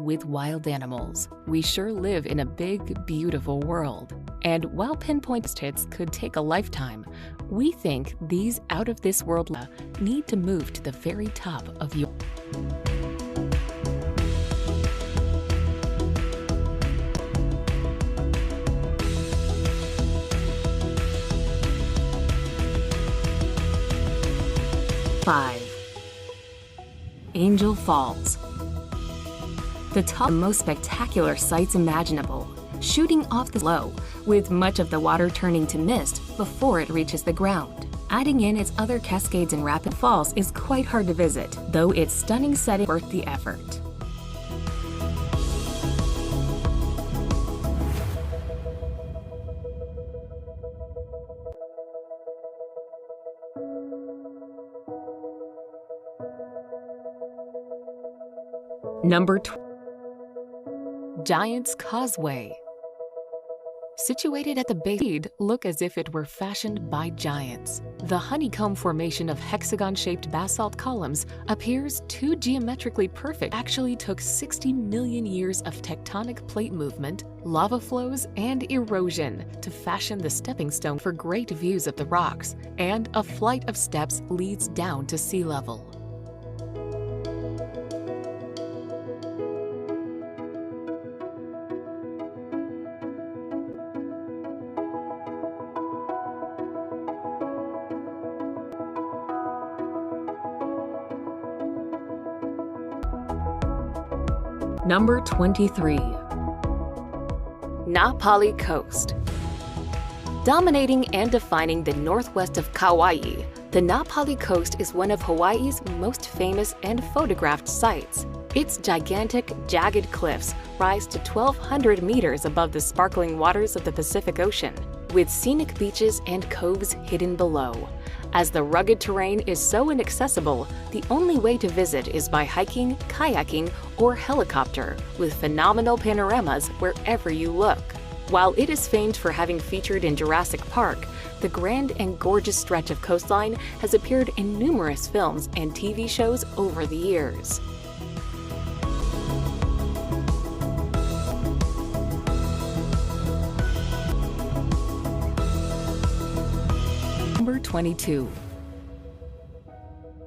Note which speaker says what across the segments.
Speaker 1: with wild animals. We sure live in a big, beautiful world. And while pinpoint hits could take a lifetime, we think these out-of-this-world need to move to the very top of your... Five. Angel Falls. The top most spectacular sights imaginable, shooting off the low, with much of the water turning to mist before it reaches the ground. Adding in its other cascades and rapid falls is quite hard to visit, though its stunning setting worth the effort. Number 2. Giant's Causeway. Situated at the base, look as if it were fashioned by giants. The honeycomb formation of hexagon-shaped basalt columns appears too geometrically perfect. Actually took 60 million years of tectonic plate movement, lava flows, and erosion to fashion the stepping stone for great views of the rocks, and a flight of steps leads down to sea level. Number 23. Na Pali Coast. Dominating and defining the northwest of Kauai, the Na Pali Coast is one of Hawaii's most famous and photographed sites. Its gigantic, jagged cliffs rise to 1,200 meters above the sparkling waters of the Pacific Ocean, with scenic beaches and coves hidden below. As the rugged terrain is so inaccessible, the only way to visit is by hiking, kayaking, or helicopter, with phenomenal panoramas wherever you look. While it is famed for having featured in Jurassic Park, the grand and gorgeous stretch of coastline has appeared in numerous films and TV shows over the years. Number 22.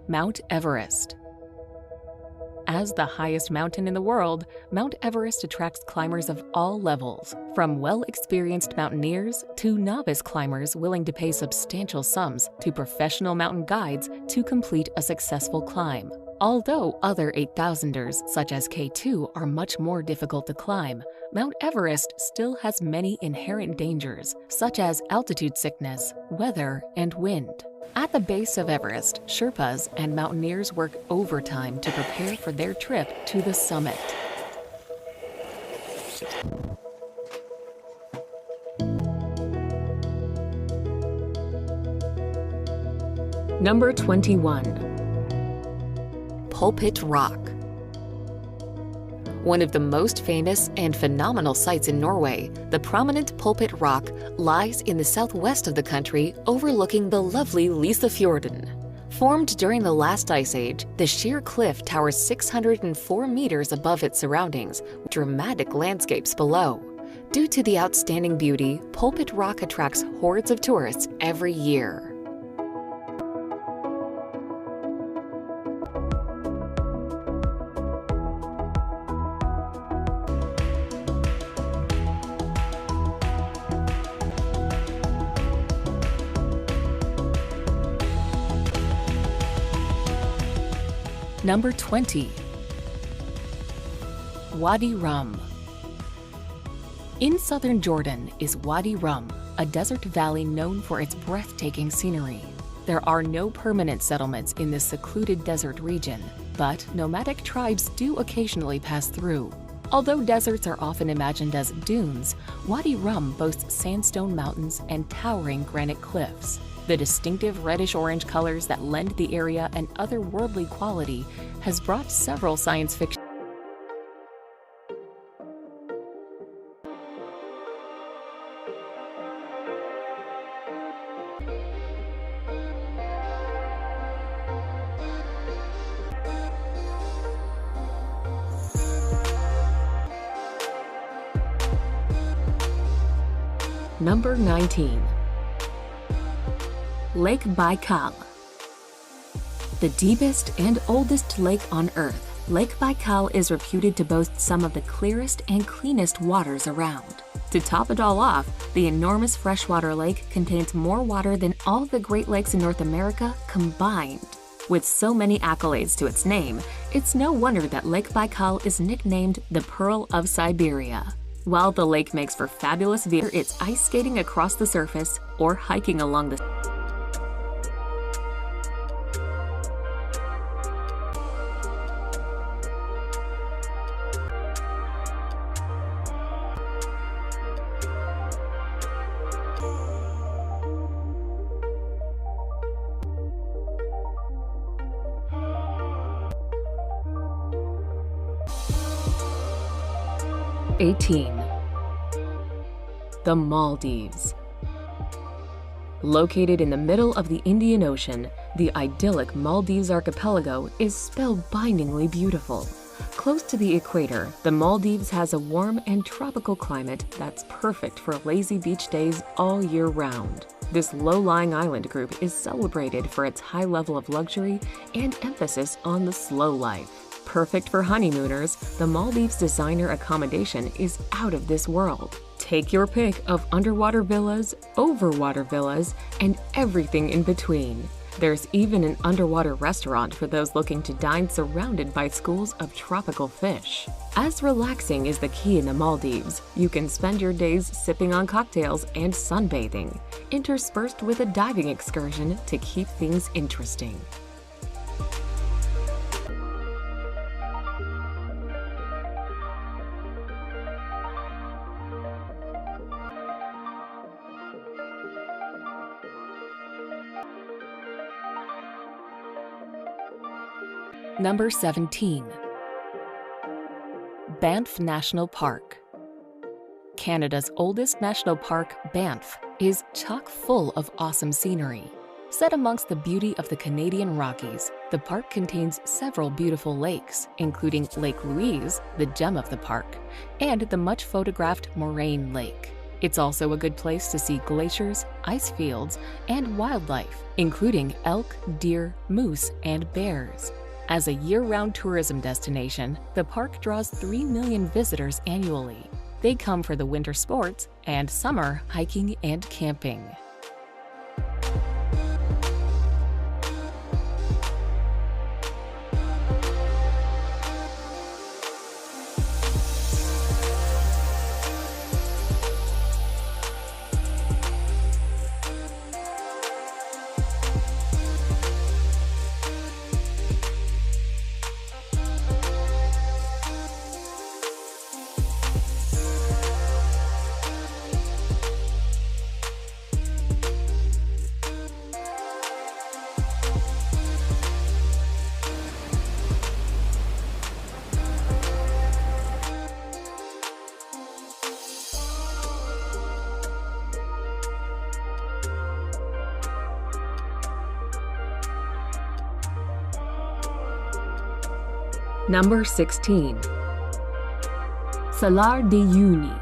Speaker 1: Mount Everest. As the highest mountain in the world, Mount Everest attracts climbers of all levels, from well-experienced mountaineers to novice climbers willing to pay substantial sums to professional mountain guides to complete a successful climb. Although other 8,000ers, such as K2, are much more difficult to climb, Mount Everest still has many inherent dangers, such as altitude sickness, weather, and wind. At the base of Everest, Sherpas and mountaineers work overtime to prepare for their trip to the summit. Number 21. Pulpit Rock. One of the most famous and phenomenal sights in Norway, the prominent Pulpit Rock lies in the southwest of the country overlooking the lovely Lysefjorden. Formed during the last ice age, the sheer cliff towers 604 meters above its surroundings, with dramatic landscapes below. Due to the outstanding beauty, Pulpit Rock attracts hordes of tourists every year. Number 20. Wadi Rum. In southern Jordan is Wadi Rum, a desert valley known for its breathtaking scenery. There are no permanent settlements in this secluded desert region, but nomadic tribes do occasionally pass through. Although deserts are often imagined as dunes, Wadi Rum boasts sandstone mountains and towering granite cliffs. The distinctive reddish-orange colors that lend the area an otherworldly quality has brought several science fiction. Number 19. Lake Baikal. The deepest and oldest lake on Earth, Lake Baikal is reputed to boast some of the clearest and cleanest waters around. To top it all off, the enormous freshwater lake contains more water than all the Great Lakes in North America combined. With so many accolades to its name, it's no wonder that Lake Baikal is nicknamed the Pearl of Siberia. While the lake makes for fabulous views, it's ice skating across the surface or hiking along the 18. The Maldives. Located in the middle of the Indian Ocean, the idyllic Maldives archipelago is spellbindingly beautiful. Close to the equator, the Maldives has a warm and tropical climate that's perfect for lazy beach days all year round. This low-lying island group is celebrated for its high level of luxury and emphasis on the slow life. Perfect for honeymooners, the Maldives designer accommodation is out of this world. Take your pick of underwater villas, overwater villas, and everything in between. There's even an underwater restaurant for those looking to dine surrounded by schools of tropical fish. As relaxing is the key in the Maldives, you can spend your days sipping on cocktails and sunbathing, interspersed with a diving excursion to keep things interesting. Number 17. Banff National Park. Canada's oldest national park, Banff, is chock full of awesome scenery. Set amongst the beauty of the Canadian Rockies, the park contains several beautiful lakes, including Lake Louise, the gem of the park, and the much-photographed Moraine Lake. It's also a good place to see glaciers, ice fields, and wildlife, including elk, deer, moose, and bears. As a year-round tourism destination, the park draws 3 million visitors annually. They come for the winter sports and summer hiking and camping. Number 16. Salar de Uyuni.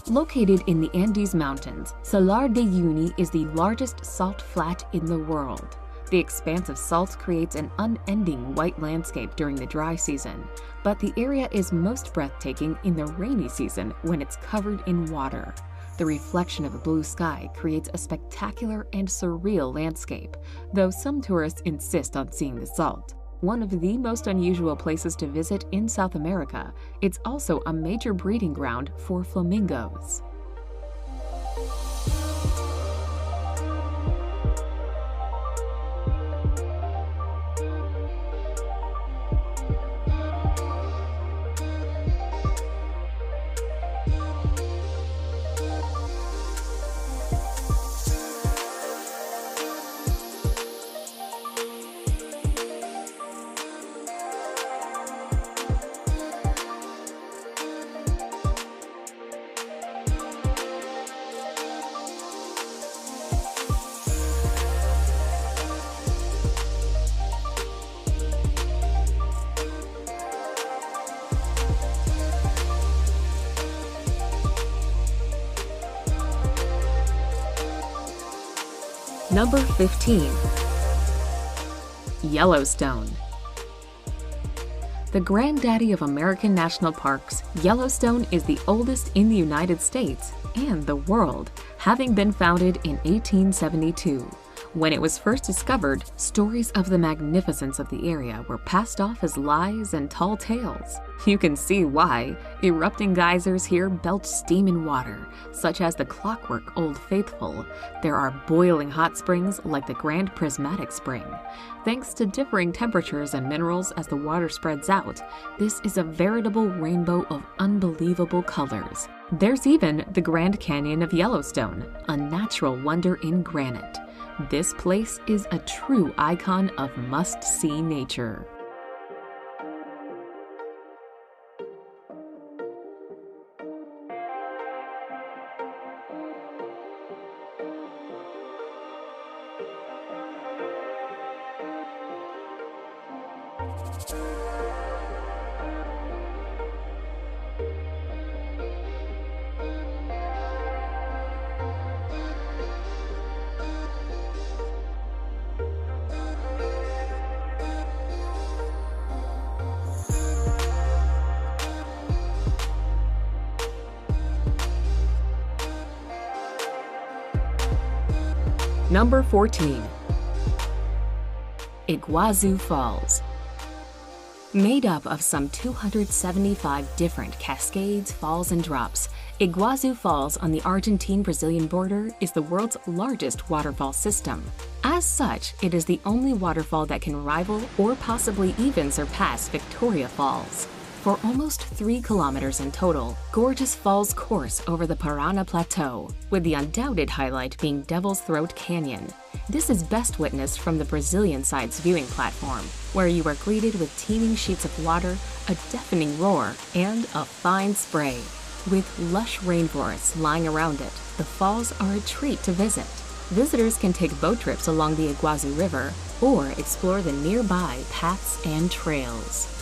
Speaker 1: Located in the Andes Mountains, Salar de Uyuni is the largest salt flat in the world. The expanse of salt creates an unending white landscape during the dry season, but the area is most breathtaking in the rainy season when it's covered in water. The reflection of a blue sky creates a spectacular and surreal landscape, though some tourists insist on seeing the salt. One of the most unusual places to visit in South America, it's also a major breeding ground for flamingos. Number 15. Yellowstone. The granddaddy of American national parks, Yellowstone is the oldest in the United States and the world, having been founded in 1872. When it was first discovered, stories of the magnificence of the area were passed off as lies and tall tales. You can see why. Erupting geysers here belch steam and water, such as the clockwork Old Faithful. There are boiling hot springs like the Grand Prismatic Spring. Thanks to differing temperatures and minerals as the water spreads out, this is a veritable rainbow of unbelievable colors. There's even the Grand Canyon of Yellowstone, a natural wonder in granite. This place is a true icon of must-see nature. Number 14. Iguazu Falls. Made up of some 275 different cascades, falls, and drops, Iguazu Falls on the Argentine-Brazilian border is the world's largest waterfall system. As such, it is the only waterfall that can rival or possibly even surpass Victoria Falls. For almost 3 kilometers in total, gorgeous falls course over the Parana Plateau, with the undoubted highlight being Devil's Throat Canyon. This is best witnessed from the Brazilian side's viewing platform, where you are greeted with teeming sheets of water, a deafening roar, and a fine spray. With lush rainforests lying around it, the falls are a treat to visit. Visitors can take boat trips along the Iguazu River or explore the nearby paths and trails.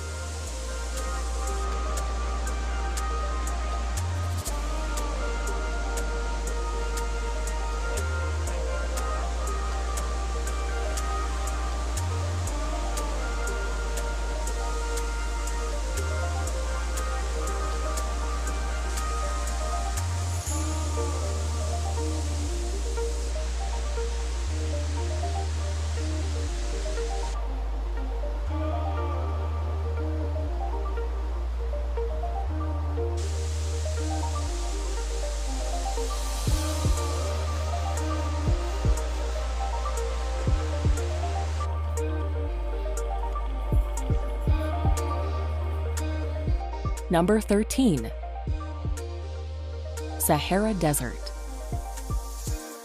Speaker 1: Number 13. Sahara Desert.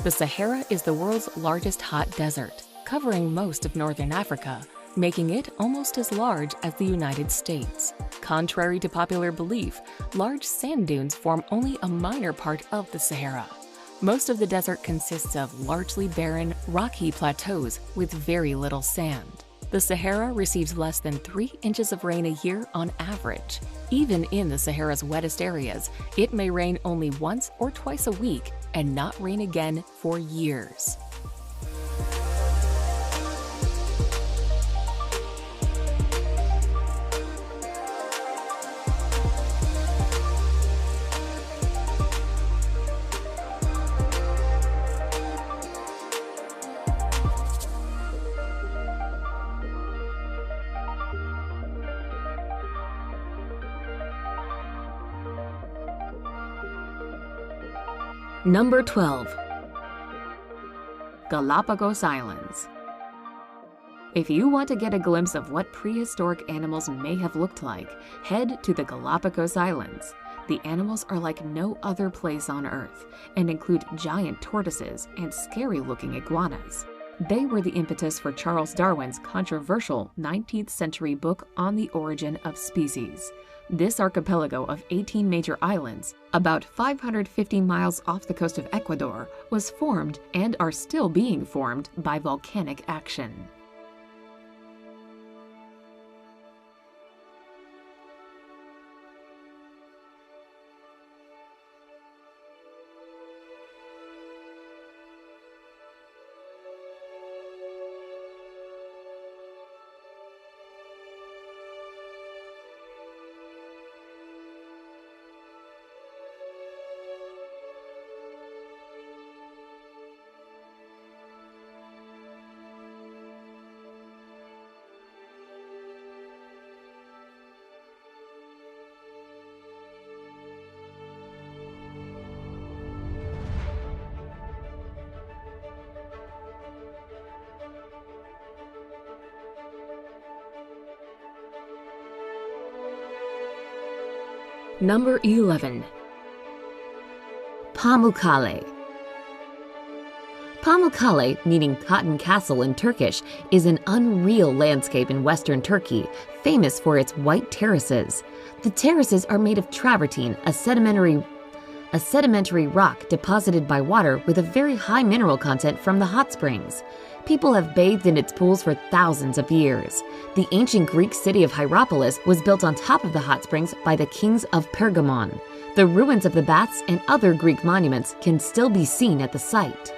Speaker 1: The Sahara is the world's largest hot desert, covering most of northern Africa, making it almost as large as the United States. Contrary to popular belief, large sand dunes form only a minor part of the Sahara. Most of the desert consists of largely barren, rocky plateaus with very little sand. The Sahara receives less than 3 inches of rain a year on average. Even in the Sahara's wettest areas, it may rain only once or twice a week and not rain again for years. Number 12. Galapagos Islands. If you want to get a glimpse of what prehistoric animals may have looked like, head to the Galapagos Islands. The animals are like no other place on Earth and include giant tortoises and scary-looking iguanas. They were the impetus for Charles Darwin's controversial 19th century book On the Origin of Species. This archipelago of 18 major islands, about 550 miles off the coast of Ecuador, was formed and are still being formed by volcanic action. Number 11. Pamukkale. Pamukkale, meaning cotton castle in Turkish, is an unreal landscape in western Turkey, famous for its white terraces. The terraces are made of travertine, a sedimentary rock deposited by water with a very high mineral content from the hot springs. People have bathed in its pools for thousands of years. The ancient Greek city of Hierapolis was built on top of the hot springs by the kings of Pergamon. The ruins of the baths and other Greek monuments can still be seen at the site.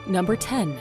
Speaker 2: Number 10.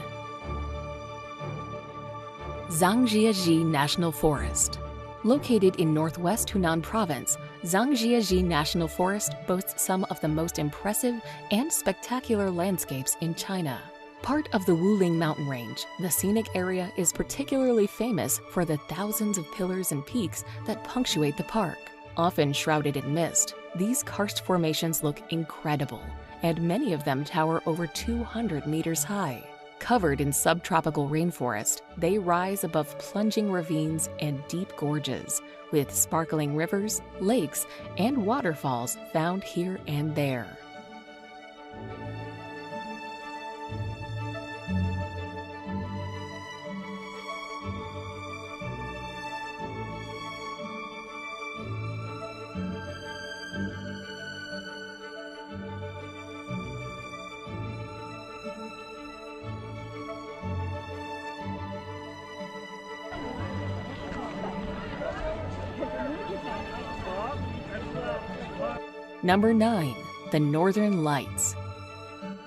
Speaker 2: Zhangjiajie National Forest. Located in northwest Hunan Province, Zhangjiajie National Forest boasts some of the most impressive and spectacular landscapes in China. Part of the Wuling mountain range, the scenic area is particularly famous for the thousands of pillars and peaks that punctuate the park. Often shrouded in mist, these karst formations look incredible, and many of them tower over 200 meters high. Covered in subtropical rainforest, they rise above plunging ravines and deep gorges, with sparkling rivers, lakes, and waterfalls found here and there. Number 9. The Northern Lights.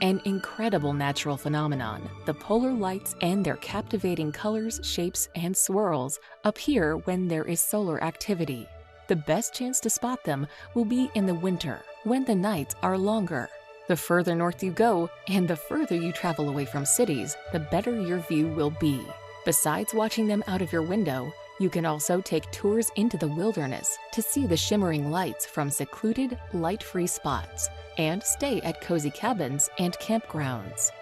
Speaker 2: An incredible natural phenomenon, the polar lights and their captivating colors, shapes, and swirls appear when there is solar activity. The best chance to spot them will be in the winter, when the nights are longer. The further north you go, and the further you travel away from cities, the better your view will be. Besides watching them out of your window, you can also take tours into the wilderness to see the shimmering lights from secluded, light-free spots, and stay at cozy cabins and campgrounds.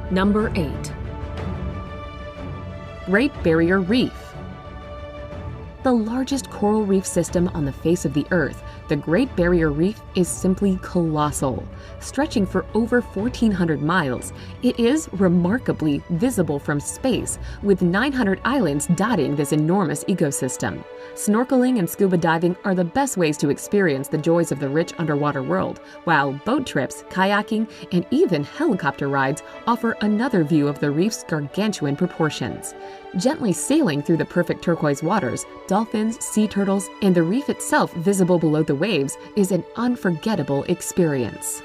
Speaker 1: Number 8. Great Barrier Reef. The largest coral reef system on the face of the Earth, the Great Barrier Reef is simply colossal. Stretching for over 1,400 miles, it is remarkably visible from space, with 900 islands dotting this enormous ecosystem. Snorkeling and scuba diving are the best ways to experience the joys of the rich underwater world, while boat trips, kayaking, and even helicopter rides offer another view of the reef's gargantuan proportions. Gently sailing through the perfect turquoise waters, dolphins, sea turtles, and the reef itself visible below the waves is an unforgettable experience.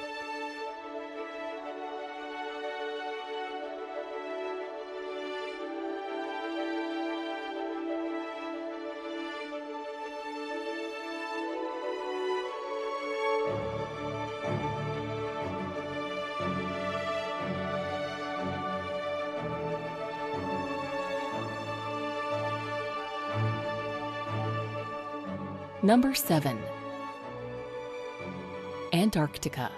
Speaker 2: Number 7. Antarctica.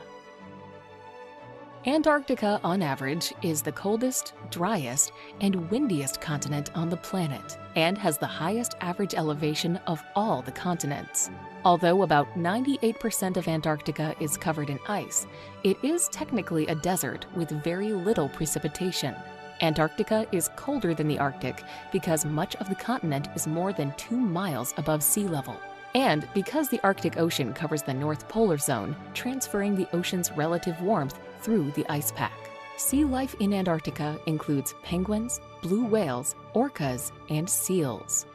Speaker 2: Antarctica, on average, is the coldest, driest, and windiest continent on the planet, and has the highest average elevation of all the continents. Although about 98% of Antarctica is covered in ice, it is technically a desert with very little precipitation. Antarctica is colder than the Arctic because much of the continent is more than 2 miles above sea level. And because the Arctic Ocean covers the North Polar Zone, transferring the ocean's relative warmth through the ice pack. Sea life in Antarctica includes penguins, blue whales, orcas, and seals.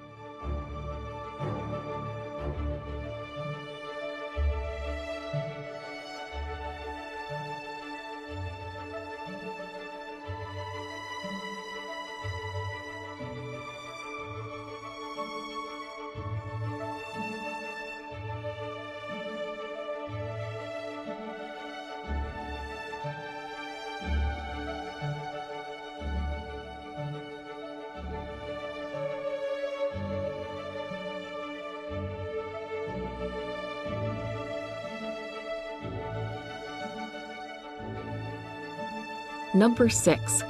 Speaker 2: Number 6.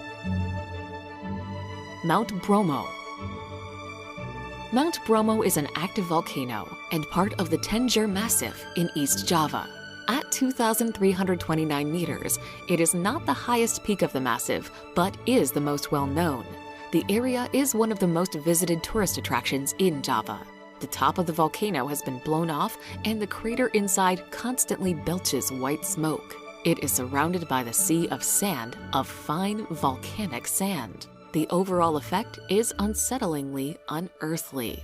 Speaker 2: Mount Bromo. Mount Bromo is an active volcano and part of the Tengger Massif in East Java. At 2,329 meters, it is not the highest peak of the massif, but is the most well-known. The area is one of the most visited tourist attractions in Java. The top of the volcano has been blown off, and the crater inside constantly belches white smoke. It is surrounded by the sea of sand, of fine volcanic sand. The overall effect is unsettlingly unearthly.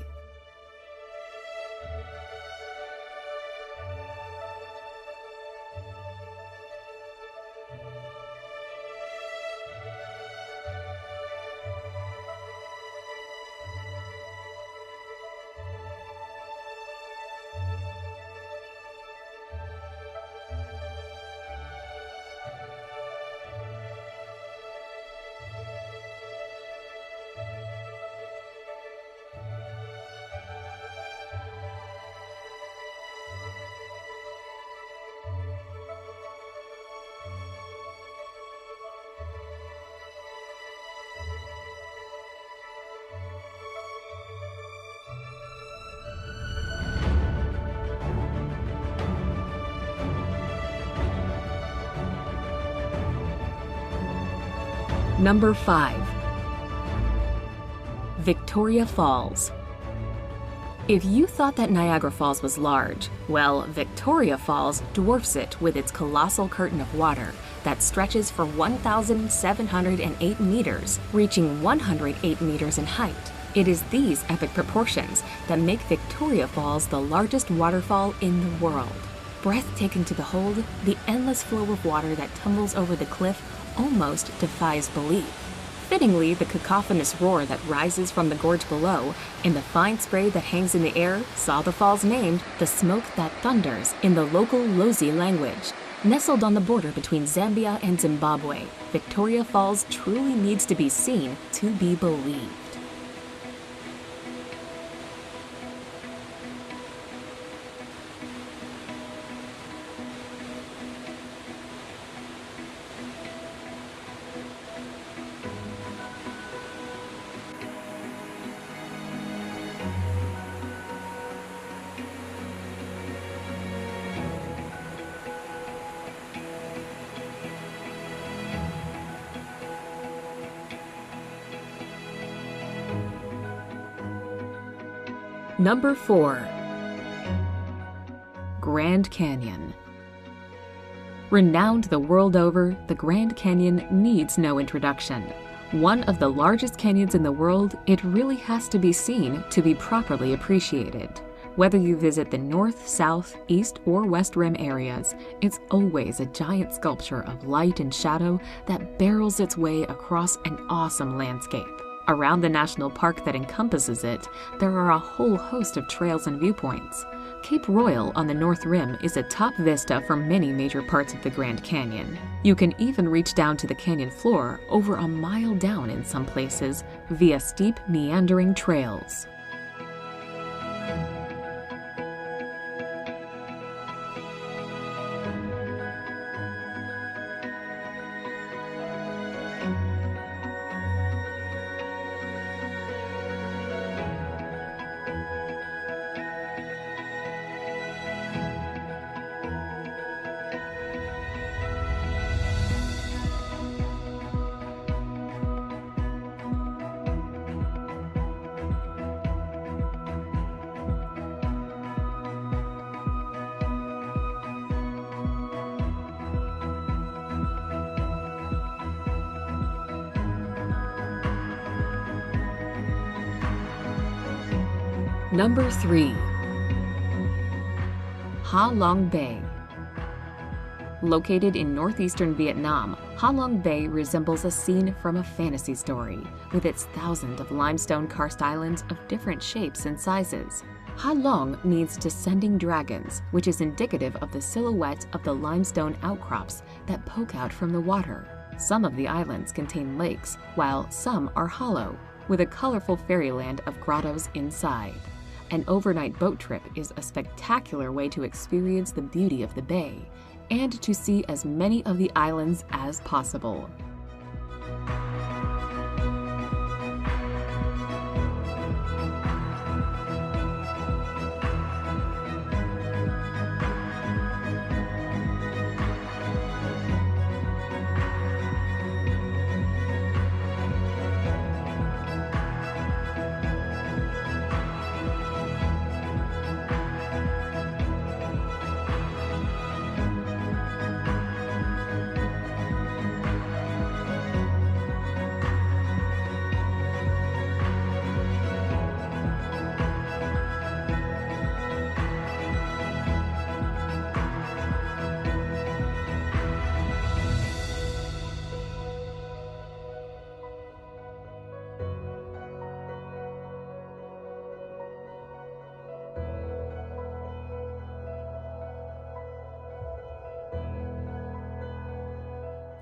Speaker 2: Number 5. Victoria Falls. If you thought that Niagara Falls was large, well, Victoria Falls dwarfs it with its colossal curtain of water that stretches for 1,708 meters, reaching 108 meters in height. It is these epic proportions that make Victoria Falls the largest waterfall in the world. Breathtaking to behold, the endless flow of water that tumbles over the cliff almost defies belief. Fittingly, the cacophonous roar that rises from the gorge below and the fine spray that hangs in the air saw the falls named the smoke that thunders in the local Lozi language. Nestled on the border between Zambia and Zimbabwe, Victoria Falls truly needs to be seen to be believed. Number 4. Grand Canyon. Renowned the world over, the Grand Canyon needs no introduction. One of the largest canyons in the world, it really has to be seen to be properly appreciated. Whether you visit the north, south, east, or west rim areas, it's always a giant sculpture of light and shadow that barrels its way across an awesome landscape. Around the national park that encompasses it, there are a whole host of trails and viewpoints. Cape Royal on the north rim is a top vista for many major parts of the Grand Canyon. You can even reach down to the canyon floor over a mile down in some places via steep, meandering trails. Number 3. Ha Long Bay. Located in northeastern Vietnam, Ha Long Bay resembles a scene from a fantasy story, with its thousands of limestone karst islands of different shapes and sizes. Ha Long means descending dragons, which is indicative of the silhouette of the limestone outcrops that poke out from the water. Some of the islands contain lakes, while some are hollow, with a colorful fairyland of grottos inside. An overnight boat trip is a spectacular way to experience the beauty of the bay and to see as many of the islands as possible.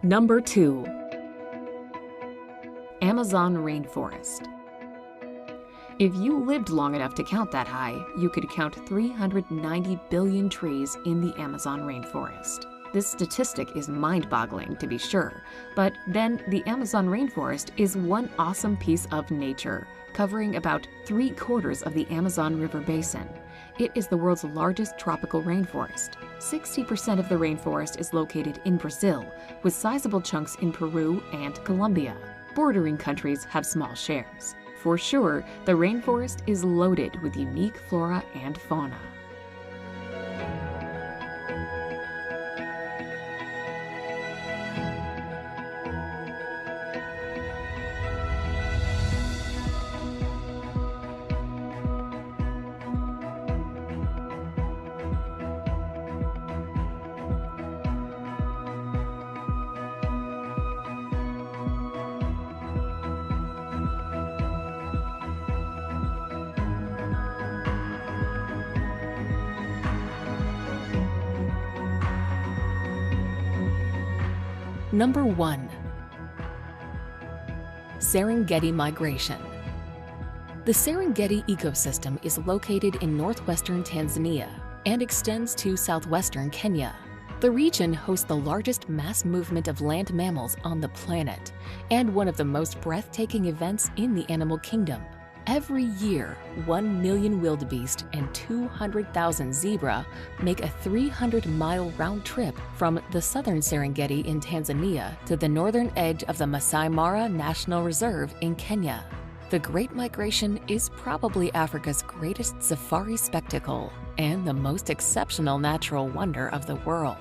Speaker 2: Number 2. Amazon rainforest. If you lived long enough to count that high, you could count 390 billion trees in the Amazon rainforest. This statistic is mind-boggling, to be sure, but then the Amazon rainforest is one awesome piece of nature, covering about 3/4 of the Amazon River basin. It is the world's largest tropical rainforest. 60% of the rainforest is located in Brazil, with sizable chunks in Peru and Colombia. Bordering countries have small shares. For sure, the rainforest is loaded with unique flora and fauna. Number 1. Serengeti migration. The Serengeti ecosystem is located in northwestern Tanzania and extends to southwestern Kenya. The region hosts the largest mass movement of land mammals on the planet and one of the most breathtaking events in the animal kingdom. Every year, 1 million wildebeest and 200,000 zebra make a 300-mile round trip from the southern Serengeti in Tanzania to the northern edge of the Masai Mara National Reserve in Kenya. The Great Migration is probably Africa's greatest safari spectacle and the most exceptional natural wonder of the world.